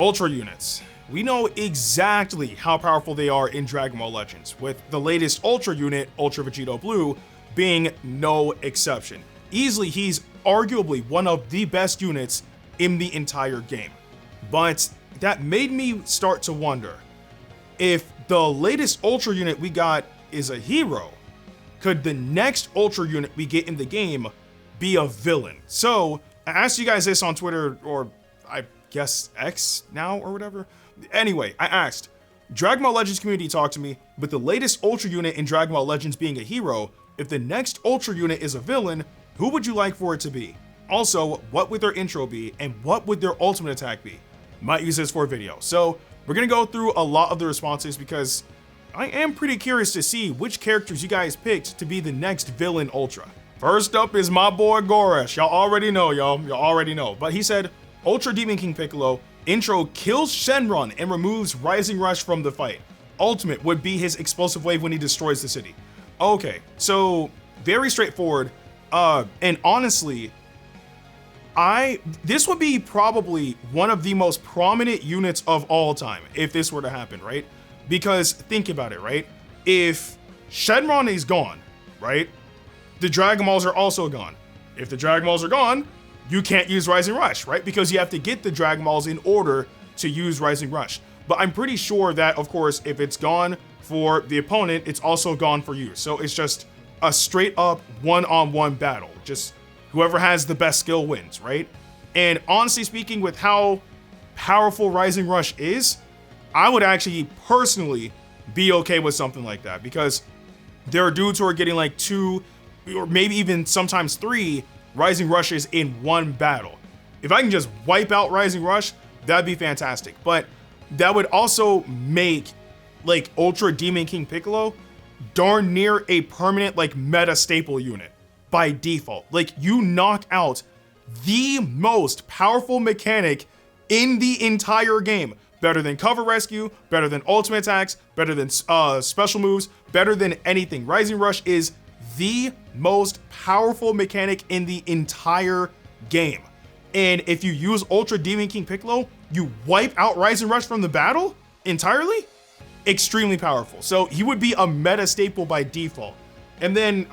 Ultra units. We know exactly how powerful they are in Dragon Ball Legends, with the latest Ultra unit, Ultra Vegito Blue, being no exception. Easily, he's arguably one of the best units in the entire game. But that made me start to wonder, if the latest Ultra unit we got is a hero, could the next Ultra unit we get in the game be a villain? So, I asked you guys this on Twitter, or I guess X now or whatever. Anyway, I asked, Dragon Ball Legends community talk to me, with the latest Ultra unit in Dragon Ball Legends being a hero, if the next Ultra unit is a villain, who would you like for it to be? Also, what would their intro be, and what would their ultimate attack be? Might use this for a video. So, we're gonna go through a lot of the responses because I am pretty curious to see which characters you guys picked to be the next villain Ultra. First up is my boy Goresh. Y'all already know, y'all already know. But he said, Ultra Demon King Piccolo, intro kills Shenron and removes Rising Rush from the fight. Ultimate would be his explosive wave when he destroys the city. Okay, so very straightforward. And honestly, this would be probably one of the most prominent units of all time if this were to happen, right? Because think about it, right? If Shenron is gone, right? The Dragon Balls are also gone. If the Dragon Balls are gone, you can't use Rising Rush, right? Because you have to get the Dragon Balls in order to use Rising Rush. But I'm pretty sure that, of course, if it's gone for the opponent, it's also gone for you. So it's just a straight up one-on-one battle. Just whoever has the best skill wins, right? And honestly speaking, with how powerful Rising Rush is, I would actually personally be okay with something like that, because there are dudes who are getting like 2 or maybe even sometimes 3 Rising Rushes in one battle. If I can just wipe out Rising Rush, that'd be fantastic. But that would also make like Ultra Demon King Piccolo darn near a permanent like meta staple unit by default. Like, you knock out the most powerful mechanic in the entire game. Better than cover rescue, better than ultimate attacks, better than special moves, better than anything. Rising Rush is the most powerful mechanic in the entire game. And if you use Ultra Demon King Piccolo, you wipe out Rising Rush from the battle entirely? Extremely powerful. So he would be a meta staple by default. And then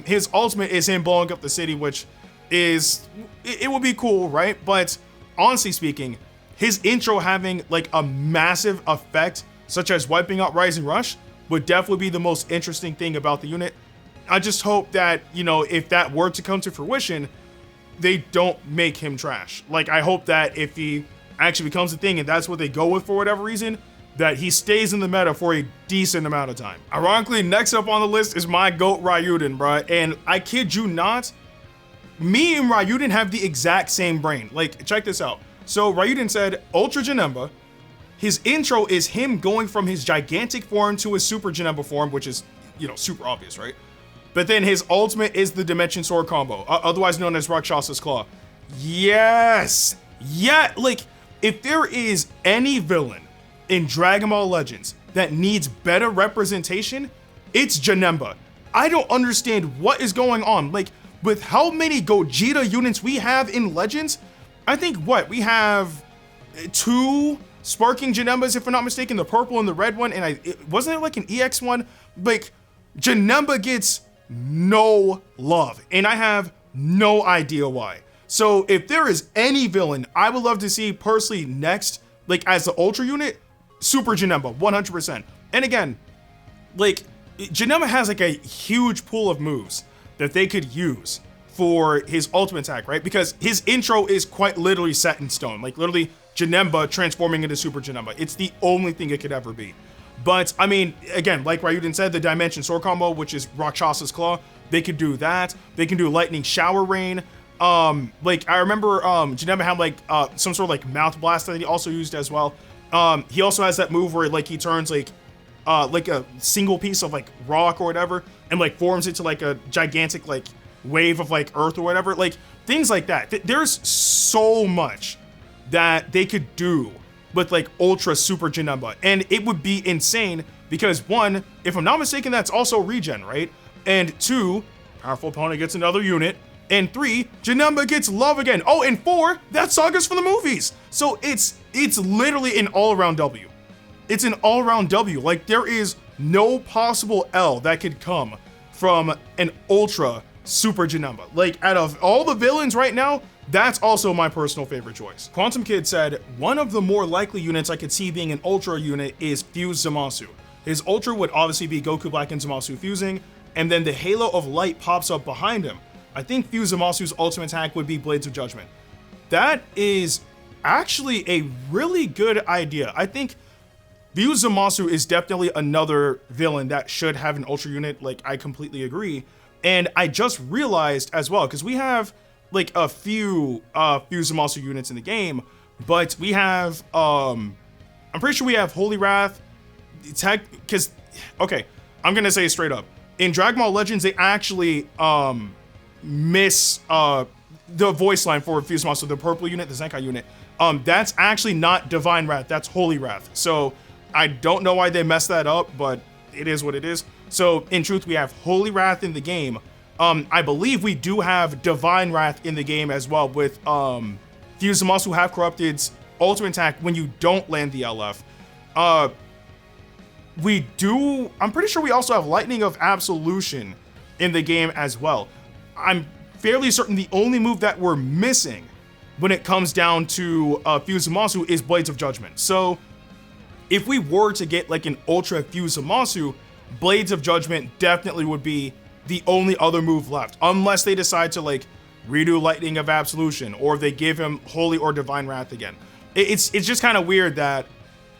his ultimate is him blowing up the city, which is, it would be cool, right? But honestly speaking, his intro having like a massive effect, such as wiping out Rising Rush, would definitely be the most interesting thing about the unit. I just hope that, you know, if that were to come to fruition, they don't make him trash. Like, I hope that if he actually becomes a thing and that's what they go with for whatever reason, that he stays in the meta for a decent amount of time. Ironically, next up on the list is my GOAT Ryuden, bruh. And I kid you not, me and Ryuden have the exact same brain. Like, check this out. So Ryuden said, Ultra Janemba, his intro is him going from his gigantic form to his Super Janemba form, which is, you know, super obvious, right? But then his ultimate is the Dimension Sword combo, otherwise known as Rakshasa's Claw. Yes! Yeah, like, if there is any villain in Dragon Ball Legends that needs better representation, it's Janemba. I don't understand what is going on. Like, with how many Gogeta units we have in Legends, I think we have 2 Sparking Janembas, if I'm not mistaken, the purple and the red one, and wasn't there like an EX one? Like, Janemba gets no love, and I have no idea why. So if there is any villain I would love to see personally next, like as the Ultra unit, Super Janemba, 100%. And again, like, Janemba has like a huge pool of moves that they could use for his ultimate attack, right? Because his intro is quite literally set in stone, like literally Janemba transforming into Super Janemba. It's the only thing it could ever be. But I mean, again, like Ryuden said, the Dimension Sword combo, which is Rakshasa's Claw, they could do that. They can do Lightning Shower Rain. Like, I remember Janemba had like some sort of like mouth blast that he also used as well. He also has that move where like he turns like a single piece of like rock or whatever and like forms it to like a gigantic like wave of like earth or whatever, like things like that. There's so much that they could do with like Ultra Super Janemba, and it would be insane because 1, if I'm not mistaken, that's also regen, right? And 2, powerful opponent gets another unit, And 3, Janemba gets love again. Oh, and 4, that saga's from the movies. So it's literally an all-around W. It's an all-around W. Like, there is no possible L that could come from an Ultra Super Janemba. Like, out of all the villains right now, that's also my personal favorite choice. Quantum Kid said, one of the more likely units I could see being an Ultra unit is Fused Zamasu. His Ultra would obviously be Goku Black and Zamasu fusing, and then the halo of light pops up behind him. I think Fused Zamasu's ultimate attack would be Blades of Judgment. That is actually a really good idea. I think Fused Zamasu is definitely another villain that should have an Ultra unit. Like, I completely agree. And I just realized as well, because we have like a few Fused Zamasu units in the game, but we have, I'm pretty sure we have Holy Wrath, because, okay, I'm gonna say it straight up. In Dragon Ball Legends, they actually, miss the voice line for Fused Zamasu, the purple unit, the Zenkai unit. That's actually not Divine Wrath, that's Holy Wrath. So I don't know why they messed that up, but it is what it is. So in truth, we have Holy Wrath in the game. I believe we do have Divine Wrath in the game as well with Fused Zamasu Half Corrupted's ultimate attack when you don't land the LF. I'm pretty sure we also have Lightning of Absolution in the game as well. I'm fairly certain the only move that we're missing when it comes down to Fused Zamasu is Blades of Judgment. So if we were to get like an Ultra Fused Zamasu, Blades of Judgment definitely would be the only other move left, unless they decide to like redo Lightning of Absolution, or they give him Holy or Divine Wrath again. It's just kind of weird that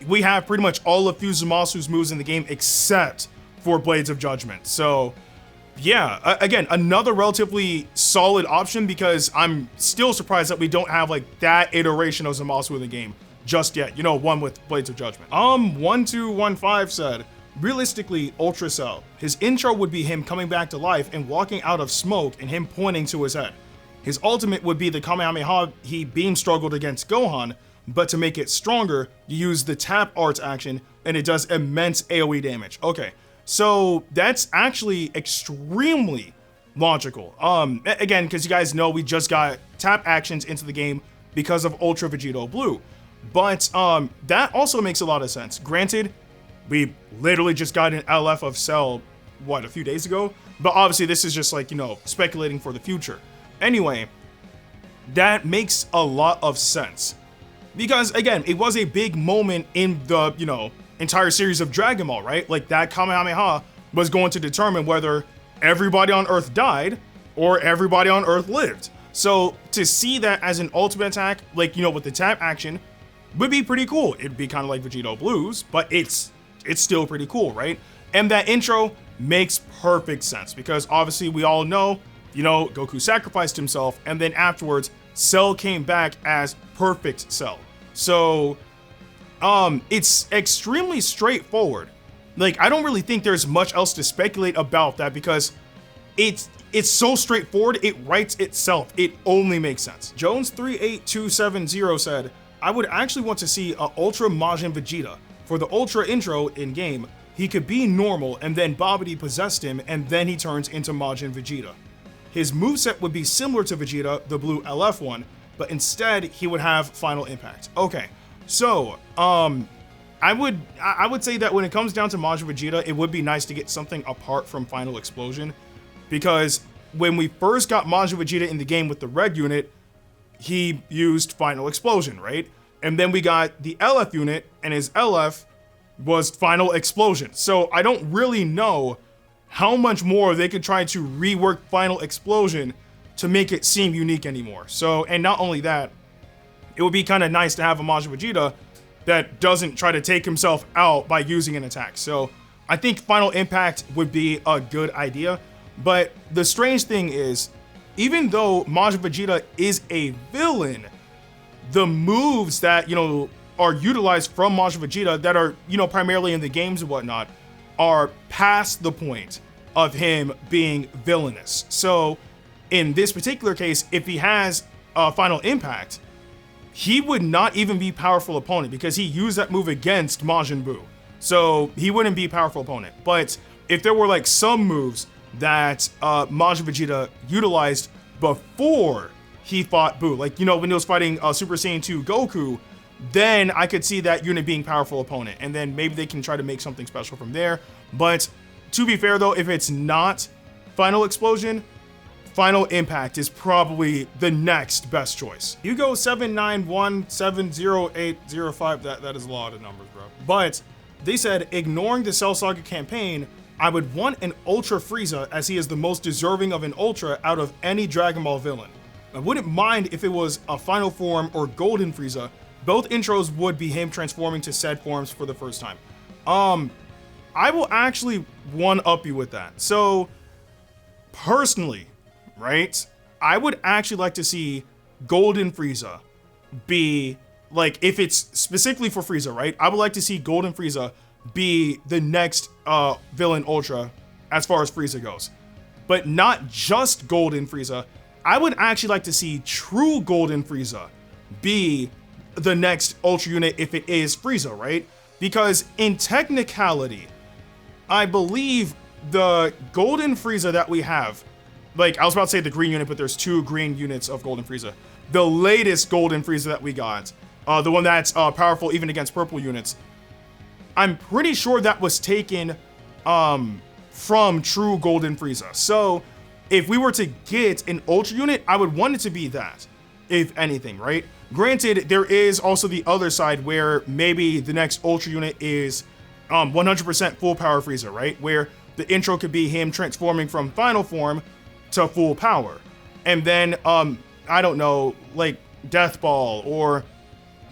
we have pretty much all of Fused Zamasu's moves in the game except for Blades of Judgment. So yeah, again, another relatively solid option, because I'm still surprised that we don't have like that iteration of Zamasu in the game just yet. You know, one with Blades of Judgment. 1215 said, realistically, Ultra Cell. His intro would be him coming back to life and walking out of smoke and him pointing to his head. His ultimate would be the Kamehameha he beam struggled against Gohan, but to make it stronger, you use the tap arts action and it does immense AoE damage. Okay. So that's actually extremely logical. Again, because you guys know we just got tap actions into the game because of Ultra Vegito Blue. But that also makes a lot of sense. Granted, we literally just got an LF of Cell, what, a few days ago? But obviously this is just like, you know, speculating for the future. Anyway, that makes a lot of sense. Because again, it was a big moment in the, you know, entire series of Dragon Ball, right? Like that Kamehameha was going to determine whether everybody on Earth died or everybody on Earth lived. So to see that as an ultimate attack, like, you know, with the tap action, would be pretty cool. It'd be kind of like Vegito Blues, but it's still pretty cool, right? And that intro makes perfect sense because obviously we all know, you know, Goku sacrificed himself and then afterwards Cell came back as Perfect Cell. So it's extremely straightforward. Like, I don't really think there's much else to speculate about that because it's so straightforward, it writes itself. It only makes sense. Jones38270 said, I would actually want to see a Ultra Majin Vegeta. For the Ultra intro in-game, he could be normal and then Babidi possessed him and then he turns into Majin Vegeta. His moveset would be similar to Vegeta, the blue LF one, but instead he would have Final Impact. Okay, so I would say that when it comes down to Majin Vegeta, it would be nice to get something apart from Final Explosion, because when we first got Majin Vegeta in the game with the red unit, he used Final Explosion, right? And then we got the LF unit, and his LF was Final Explosion. So I don't really know how much more they could try to rework Final Explosion to make it seem unique anymore. So, and not only that, it would be kind of nice to have a Majin Vegeta that doesn't try to take himself out by using an attack. So I think Final Impact would be a good idea. But the strange thing is, even though Majin Vegeta is a villain, the moves that, you know, are utilized from Majin Vegeta that are, you know, primarily in the games and whatnot, are past the point of him being villainous. So in this particular case, if he has a Final Impact, he would not even be a powerful opponent because he used that move against Majin Buu. So he wouldn't be a powerful opponent. But if there were like some moves that Majin Vegeta utilized before he fought Buu. Like, you know, when he was fighting Super Saiyan 2 Goku, then I could see that unit being powerful opponent. And then maybe they can try to make something special from there. But to be fair though, if it's not Final Explosion, Final Impact is probably the next best choice. Hugo 791700805, that is a lot of numbers, bro. But they said, ignoring the Cell Saga campaign, I would want an Ultra Frieza as he is the most deserving of an Ultra out of any Dragon Ball villain. I wouldn't mind if it was a Final Form or Golden Frieza. Both intros would be him transforming to said forms for the first time. I will actually one-up you with that. So, personally, right, I would actually like to see Golden Frieza be, like, if it's specifically for Frieza, right, I would like to see Golden Frieza be the next villain Ultra as far as Frieza goes. But not just Golden Frieza. I would actually like to see true Golden Frieza be the next Ultra unit if it is Frieza, right? Because in technicality, I believe the Golden Frieza that we have, like I was about to say the green unit, but there's 2 green units of Golden Frieza. The latest Golden Frieza that we got, the one that's powerful even against purple units, I'm pretty sure that was taken from true Golden Frieza. So if we were to get an Ultra unit, I would want it to be that, if anything, right? Granted, there is also the other side where maybe the next Ultra unit is 100% full power Frieza, right? Where the intro could be him transforming from final form to full power. And then, I don't know, like Death Ball or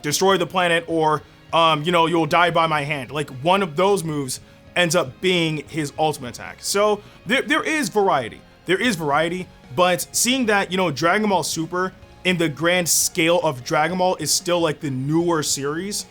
Destroy the Planet or, you know, you'll die by my hand. Like one of those moves ends up being his ultimate attack. So there is variety. There is variety, but seeing that, you know, Dragon Ball Super in the grand scale of Dragon Ball is still like the newer series,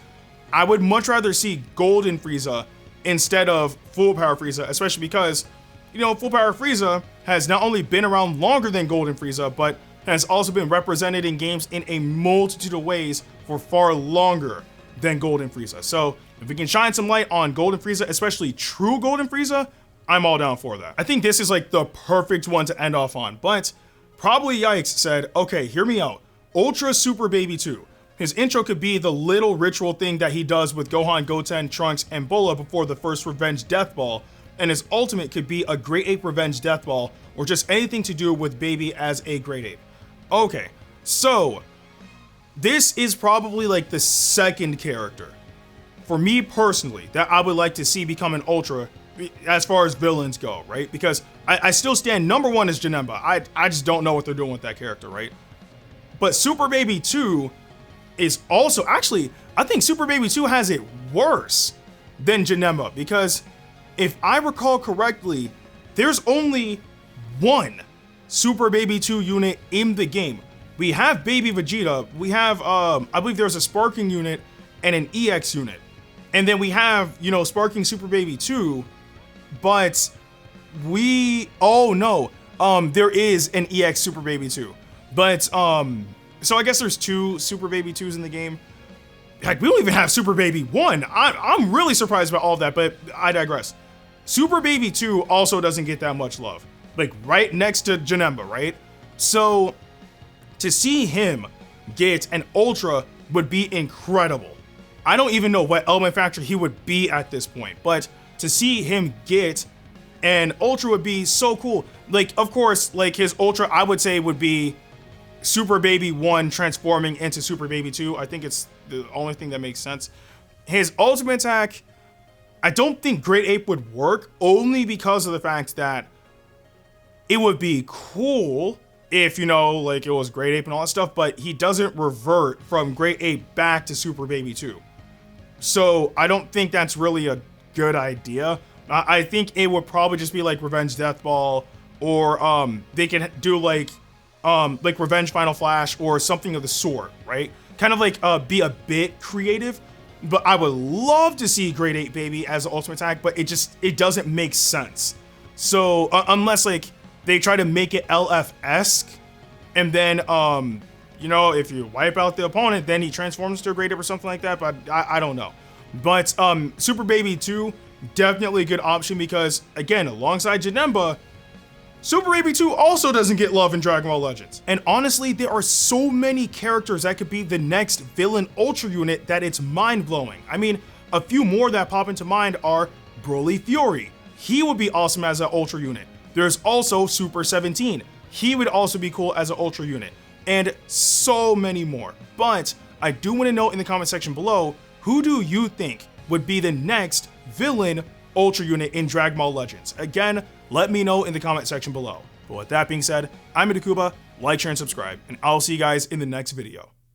I would much rather see Golden Frieza instead of Full Power Frieza, especially because, you know, Full Power Frieza has not only been around longer than Golden Frieza, but has also been represented in games in a multitude of ways for far longer than Golden Frieza. So if we can shine some light on Golden Frieza, especially true Golden Frieza, I'm all down for that. I think this is like the perfect one to end off on, but Probably Yikes said, okay, hear me out. Ultra Super Baby 2. His intro could be the little ritual thing that he does with Gohan, Goten, Trunks, and Bola before the first Revenge Death Ball, and his ultimate could be a Great Ape Revenge Death Ball, or just anything to do with Baby as a Great Ape. Okay, so this is probably like the second character, for me personally, that I would like to see become an Ultra as far as villains go, right? Because I still stand number one is Janemba. I just don't know what they're doing with that character, right? But Super Baby 2 is also, actually, I think Super Baby 2 has it worse than Janemba, because if I recall correctly, there's only one Super Baby 2 unit in the game. We have Baby Vegeta, we have, I believe there's a Sparking unit and an EX unit. And then we have, you know, Sparking Super Baby 2, but oh no, there is an EX Super Baby 2. But, so I guess there's 2 Super Baby 2s in the game. Heck, we don't even have Super Baby 1. I'm really surprised about all of that, but I digress. Super Baby 2 also doesn't get that much love. Like, right next to Janemba, right? So, to see him get an Ultra would be incredible. I don't even know what element factor he would be at this point, but to see him get an Ultra would be so cool. Like, of course, like his Ultra, I would say would be Super Baby 1 transforming into Super Baby 2. I think it's the only thing that makes sense. His ultimate attack, I don't think Great Ape would work, only because of the fact that it would be cool if, you know, like it was Great Ape and all that stuff, but he doesn't revert from Great Ape back to Super Baby 2. So I don't think that's really a good idea. I think it would probably just be like Revenge Death Ball, or they can do like Revenge Final Flash or something of the sort, right? Kind of like be a bit creative. But I would love to see Great Ape Baby as the ultimate attack, but it doesn't make sense. So unless like they try to make it LF-esque, and then you know, if you wipe out the opponent, then he transforms to a Great Ape or something like that, but I don't know. But Super Baby 2, definitely a good option because, again, alongside Janemba, Super AB2 also doesn't get love in Dragon Ball Legends. And honestly, there are so many characters that could be the next villain Ultra unit that it's mind-blowing. I mean, a few more that pop into mind are Broly Fury. He would be awesome as an Ultra unit. There's also Super 17. He would also be cool as an Ultra unit. And so many more. But I do want to know in the comment section below, who do you think would be the next villain Ultra unit in Dragon Ball Legends? Again, let me know in the comment section below. But with that being said, I'm Ndukauba, like, share, and subscribe, and I'll see you guys in the next video.